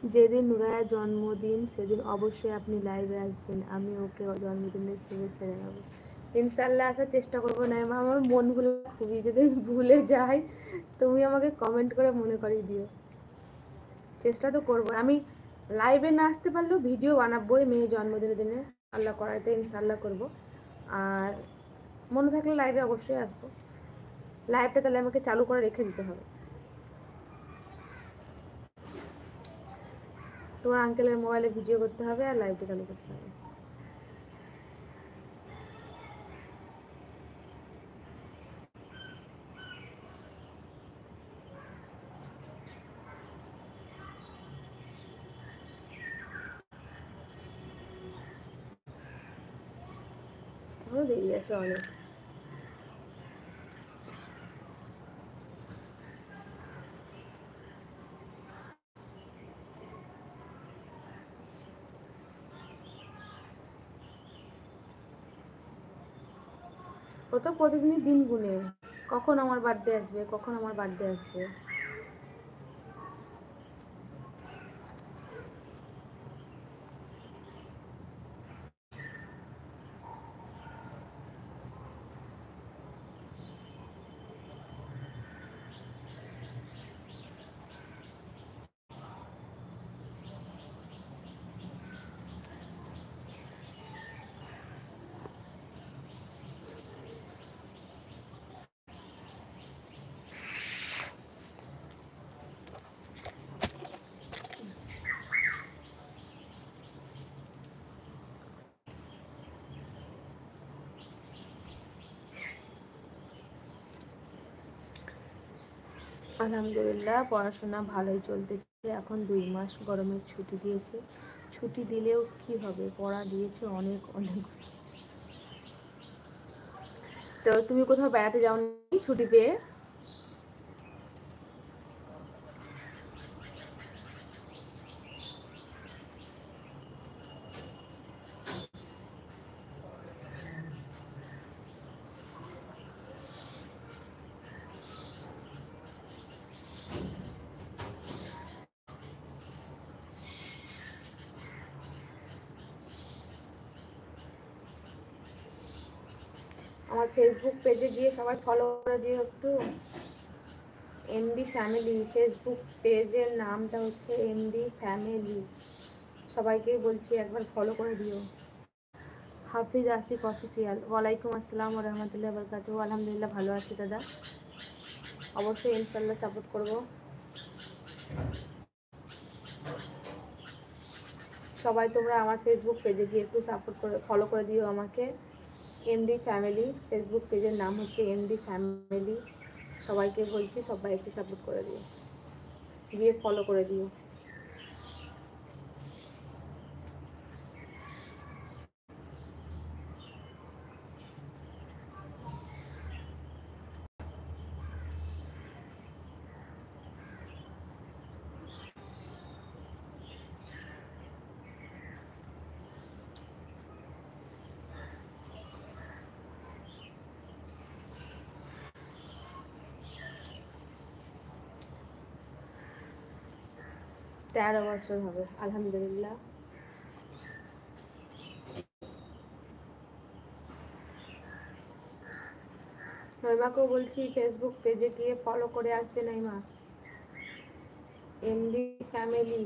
যেদিন নুরায়ের জন্মদিন সেদিন অবশ্যই আপনি লাইভে আসবেন, আমি ওকে জন্মদিনের শুভেচ্ছা জানাবো। ইনশাল্লাহ আসার চেষ্টা করবো। না আমার মনগুলো খুবই, যদি আমি ভুলে যাই তুমি আমাকে কমেন্ট করে মনে করিয়ে দিও। চেষ্টা তো করবো, আমি লাইভে না আসতে পারলেও ভিডিও বানাবোই মেয়ের জন্মদিনের দিনে, আল্লাহ করাইতে ইনশাল্লাহ করব। আর মনে থাকলে লাইভে অবশ্যই আসবো। লাইভটা তাহলে আমাকে চালু করে রেখে দিতে হবে। তোমার আঙ্কেলের মোবাইলে ভিডিও করতে হবে আর লাইভটা চালু করতে হবে। এখনো দেরি আছে অনেক। ও তো প্রতিদিনই দিন গুনে, কখন আমার বার্থডে আসবে, কখন আমার বার্থডে আসবে। আলহামদুলিল্লাহ পড়াশোনা ভালোই চলতেছে। এখন 2 মাস গরমের ছুটি দিয়েছে। ছুটি দিলেও কি হবে, পড়া দিয়েছে অনেক অনেক। তো তুমি কোথাও বেড়াতে যাওনি ছুটি পেয়ে? আমার ফেসবুক পেজে গিয়ে সবাই ফলো করে দিও একটু। এমডি ফ্যামিলি, ফেসবুক পেজের নামটা হচ্ছে এমডি ফ্যামিলি। সবাইকে বলছি একবার ফলো করে দিও। হাফিজ আসিফ অফিসিয়াল, ওয়ালাইকুম আসসালাম রহমতুল্লাহ বরকাতু। আলহামদুলিল্লাহ ভালো আছি দাদা, অবশ্যই ইনশাল্লাহ সাপোর্ট করব। সবাই তোমরা আমার ফেসবুক পেজে গিয়ে একটু সাপোর্ট করে ফলো করে দিও আমাকে। এমডি ফ্যামিলি, ফেসবুক পেজের নাম হচ্ছে এমডি ফ্যামিলি। সবাইকে বলছি সবাই একটু সাপোর্ট করে দিও, গিয়ে ফলো করে দিও। তেরো বছর হবে আলহামদুলিল্লাহ। নইমাকেও বলছি ফেসবুক পেজে গিয়ে ফলো করে আসবে। নইমা, এমডি ফ্যামিলি